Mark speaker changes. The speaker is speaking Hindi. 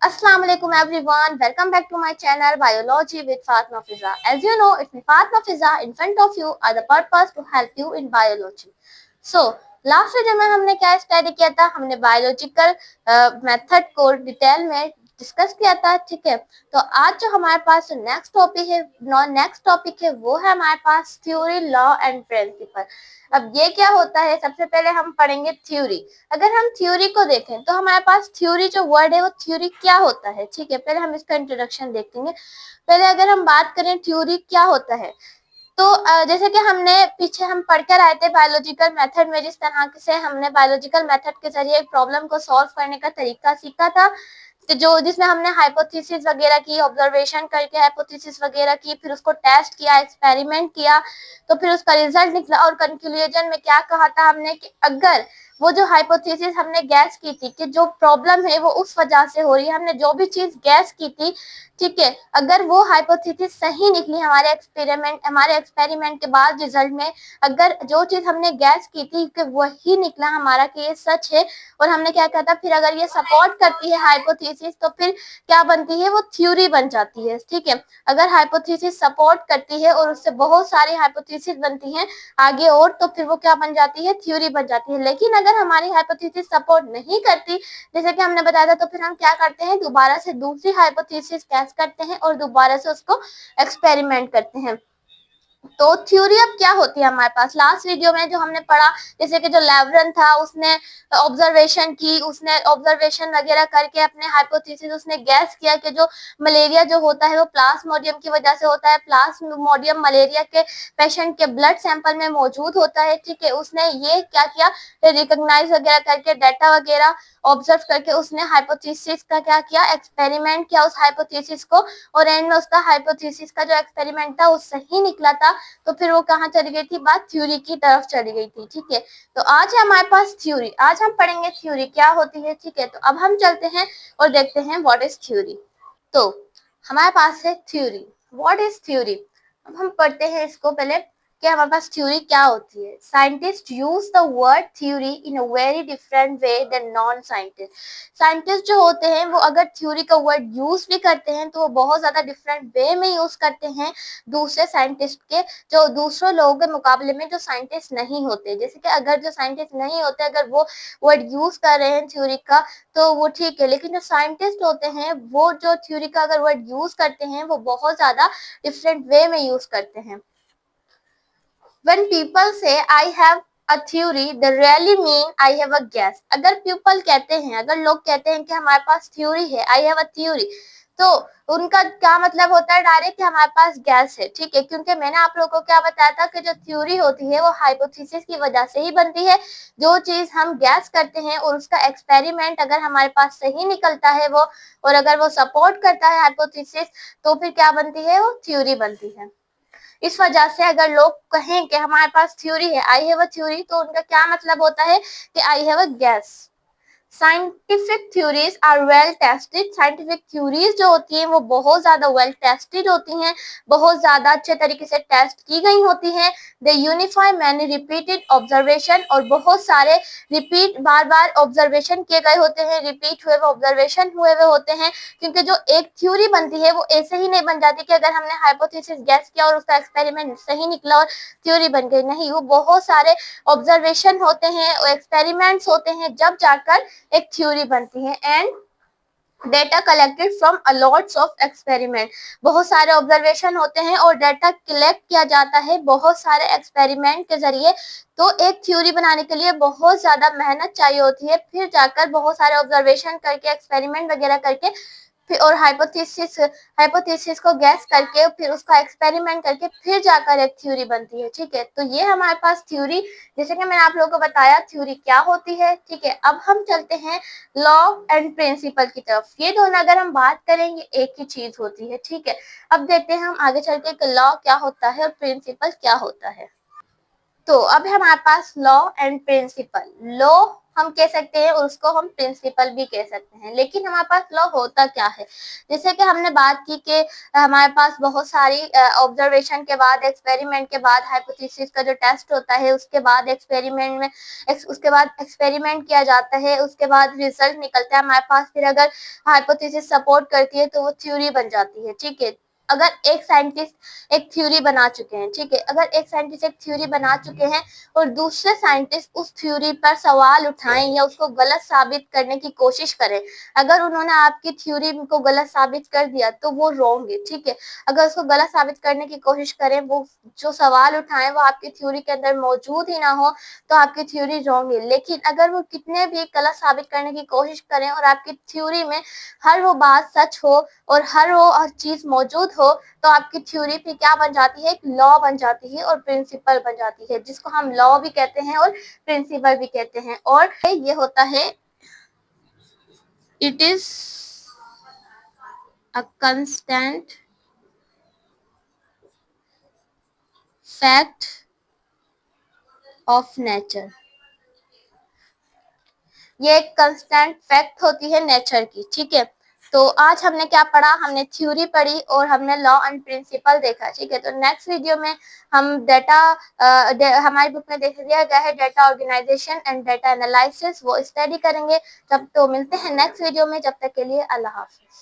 Speaker 1: Assalamu alaikum everyone. Welcome back to my channel Biology with Fatma Fiza. As you know, it's me Fatma Fiza. In front of you are the purpose to help you in biology. So, last video में हमने क्या स्टडी किया था? हमने बायोलॉजिकल मेथड को डिटेल में डिस्कस किया था, ठीक है। तो आज जो हमारे पास नेक्स्ट टॉपिक है वो है हमारे पास थ्योरी, लॉ एंड प्रिंसिपल। अब ये क्या होता है, सबसे पहले हम पढ़ेंगे थ्योरी। अगर हम थ्योरी को देखें तो हमारे पास थ्योरी जो वर्ड है वो थ्योरी क्या होता है, ठीक है। पहले हम इसका इंट्रोडक्शन देखेंगे। पहले अगर हम बात करें थ्योरी क्या होता है, तो जैसे कि हमने पीछे हम पढ़कर आए थे बायोलॉजिकल मेथड में, जिस तरह से हमने बायोलॉजिकल मेथड के जरिए एक प्रॉब्लम को सॉल्व करने का तरीका सीखा था, तो जो जिसमें हमने हाइपोथेसिस वगैरह की, ऑब्जर्वेशन करके हाइपोथेसिस वगैरह की, फिर उसको टेस्ट किया, एक्सपेरिमेंट किया, तो फिर उसका रिजल्ट निकला। और कंक्लूजन में क्या कहा था हमने कि अगर वो जो हाइपोथेसिस हमने गैस की थी कि जो प्रॉब्लम है वो उस वजह से हो रही है, हमने जो भी चीज गैस की थी, ठीक है, अगर वो हाइपोथेसिस सही निकली हमारे एक्सपेरिमेंट के बाद रिजल्ट में, अगर जो चीज हमने गैस की थी कि वही निकला हमारा कि ये सच है, और हमने क्या कहा था, फिर अगर ये सपोर्ट करती है हाइपोथेसिस तो फिर क्या बनती है, वो थ्योरी बन जाती है, ठीक है। अगर हाइपोथेसिस सपोर्ट करती है और उससे बहुत सारी हाइपोथेसिस बनती हैं आगे, और तो फिर वो क्या बन जाती है, थ्योरी बन जाती है। लेकिन अगर हमारी हाइपोथेसिस सपोर्ट नहीं करती, जैसे कि हमने बताया था, तो फिर हम क्या करते हैं, दोबारा से दूसरी हाइपोथेसिस टेस्ट करते हैं और दोबारा से उसको एक्सपेरिमेंट करते हैं। तो थ्योरी अब क्या होती है हमारे पास, लास्ट वीडियो में जो हमने पढ़ा, जैसे कि जो लेवरन था उसने ऑब्जर्वेशन की, उसने ऑब्जर्वेशन वगैरह करके अपने हाइपोथेसिस उसने गैस किया कि जो मलेरिया जो होता है वो प्लाज्मोडियम की वजह से होता है। प्लाज्मोडियम मलेरिया के पेशेंट के ब्लड सैंपल में मौजूद होता है, ठीक है। उसने ये क्या किया, रिकॉग्नाइज वगैरह करके डाटा वगैरह ऑब्जर्व करके उसने हाइपोथेसिस का क्या किया, एक्सपेरिमेंट किया उस हाइपोथेसिस को, और एंड में उसका हाइपोथेसिस का जो एक्सपेरिमेंट था वो सही निकला था। तो फिर वो कहाँ चली गई थी, बात थ्योरी की तरफ चली गई थी, ठीक है। तो आज है हमारे पास थ्योरी, आज हम पढ़ेंगे थ्योरी क्या होती है, ठीक है। तो अब हम चलते हैं और देखते हैं व्हाट इज थ्योरी। तो हमारे पास है थ्योरी, व्हाट इज थ्योरी। अब हम पढ़ते हैं इसको पहले कि हमारे पास थ्योरी क्या होती है। Scientist use the word theory in a very different way than non scientist. Scientist जो होते हैं वो अगर थ्योरी का वर्ड यूज भी करते हैं तो वो बहुत ज्यादा डिफरेंट वे में यूज करते हैं दूसरे साइंटिस्ट के, जो दूसरे लोगों के मुकाबले में जो साइंटिस्ट नहीं होते। जैसे कि अगर जो साइंटिस्ट नहीं होते अगर वो वर्ड यूज कर रहे हैं थ्योरी का तो वो ठीक है, लेकिन जो साइंटिस्ट होते हैं वो जो थ्योरी का अगर वर्ड यूज करते हैं वो बहुत ज्यादा डिफरेंट वे में यूज करते हैं। When people say I have a theory, they really mean I have a guess. अगर people कहते हैं, अगर लोग कहते हैं कि हमारे पास थ्योरी है, I have a theory, तो उनका क्या मतलब होता है, डायरेक्ट कि हमारे पास गैस है, ठीक है। क्योंकि मैंने आप लोगों को क्या बताया था कि जो थ्योरी होती है वो हाइपोथेसिस की वजह से ही बनती है। जो चीज हम गैस करते हैं और उसका एक्सपेरिमेंट अगर हमारे पास सही निकलता है वो, और अगर वो सपोर्ट करता है हाइपोथेसिस, तो फिर क्या बनती है, वो थ्योरी बनती है। इस वजह से अगर लोग कहें कि हमारे पास थ्योरी है, आई हैव अ थ्योरी, तो उनका क्या मतलब होता है कि I have a guess. Scientific theories are well tested. Scientific theories जो होती हैं वो बहुत ज्यादा वेल टेस्टेड होती हैं, बहुत ज्यादा अच्छे तरीके से टेस्ट की गई होती हैं। दे यूनिफाई मैनी रिपीटेड ऑब्जर्वेशन, और बहुत सारे रिपीट बार बार ऑब्जर्वेशन किए गए होते हैं, रिपीट हुए ऑब्जर्वेशन हुए हुए होते हैं। क्योंकि जो एक थ्योरी बनती है वो ऐसे ही नहीं बन जाती कि अगर हमने हाइपोथेसिस गैस किया और उसका एक्सपेरिमेंट सही निकला और थ्योरी बन गई, नहीं, वो बहुत सारे ऑब्जर्वेशन होते हैं, एक्सपेरिमेंट्स होते हैं, जब जाकर एक थ्योरी बनती है। And data collected from a lots of experiment, बहुत सारे ऑब्जर्वेशन होते हैं और डेटा कलेक्ट किया जाता है बहुत सारे एक्सपेरिमेंट के जरिए। तो एक थ्योरी बनाने के लिए बहुत ज्यादा मेहनत चाहिए होती है, फिर जाकर बहुत सारे ऑब्जर्वेशन करके एक्सपेरिमेंट वगैरह करके फिर और हाइपोथेसिस को गैस करके फिर उसका एक्सपेरिमेंट करके फिर जाकर एक थ्योरी बनती है, ठीक है। तो ये हमारे पास थ्योरी, जैसे कि मैंने आप लोगों को बताया थ्योरी क्या होती है, ठीक है। अब हम चलते हैं लॉ एंड प्रिंसिपल की तरफ। ये दोनों अगर हम बात करेंगे एक ही चीज होती है, ठीक है। अब देखते हैं हम आगे चल के कि लॉ क्या होता है और प्रिंसिपल क्या होता है। तो अब है हमारे पास लॉ एंड प्रिंसिपल। लॉ हम कह सकते हैं और उसको हम प्रिंसिपल भी कह सकते हैं। लेकिन हमारे पास लॉ होता क्या है, जैसे कि हमने बात की कि हमारे पास बहुत सारी ऑब्जर्वेशन के बाद, एक्सपेरिमेंट के बाद, हाइपोथेसिस का जो टेस्ट होता है उसके बाद एक्सपेरिमेंट में उसके बाद एक्सपेरिमेंट किया जाता है, उसके बाद रिजल्ट निकलता है हमारे पास। फिर अगर हाइपोथेसिस सपोर्ट करती है तो वो थ्योरी बन जाती है। ठीक है, अगर एक साइंटिस्ट एक थ्योरी बना चुके हैं, ठीक है, अगर एक साइंटिस्ट एक थ्योरी बना चुके हैं और दूसरे साइंटिस्ट उस थ्योरी पर सवाल उठाएं या उसको गलत साबित करने की कोशिश करें, अगर उन्होंने आपकी थ्योरी को गलत साबित कर दिया तो वो रॉन्ग है। ठीक है, अगर उसको गलत साबित करने की कोशिश करें, वो जो सवाल उठाएं वो आपकी थ्योरी के अंदर मौजूद ही ना हो, तो आपकी थ्योरी रॉन्ग है। लेकिन अगर वो कितने भी गलत साबित करने की कोशिश करें और आपकी थ्योरी में हर वो बात सच हो और हर वो हर चीज मौजूद हो, तो आपकी थ्योरी फिर क्या बन जाती है, एक लॉ बन जाती है और प्रिंसिपल बन जाती है, जिसको हम लॉ भी कहते हैं और प्रिंसिपल भी कहते हैं। और ये होता है, it is a constant fact of nature. ये एक कंस्टेंट फैक्ट होती है नेचर की। ठीक है, तो आज हमने क्या पढ़ा, हमने थ्योरी पढ़ी और हमने लॉ एंड प्रिंसिपल देखा। ठीक है, तो नेक्स्ट वीडियो में हम डेटा हमारी बुक में देख दिया गया है data organization and data analysis, वो स्टडी करेंगे। तब तो मिलते हैं नेक्स्ट वीडियो में, जब तक के लिए अल्लाह हाफिज।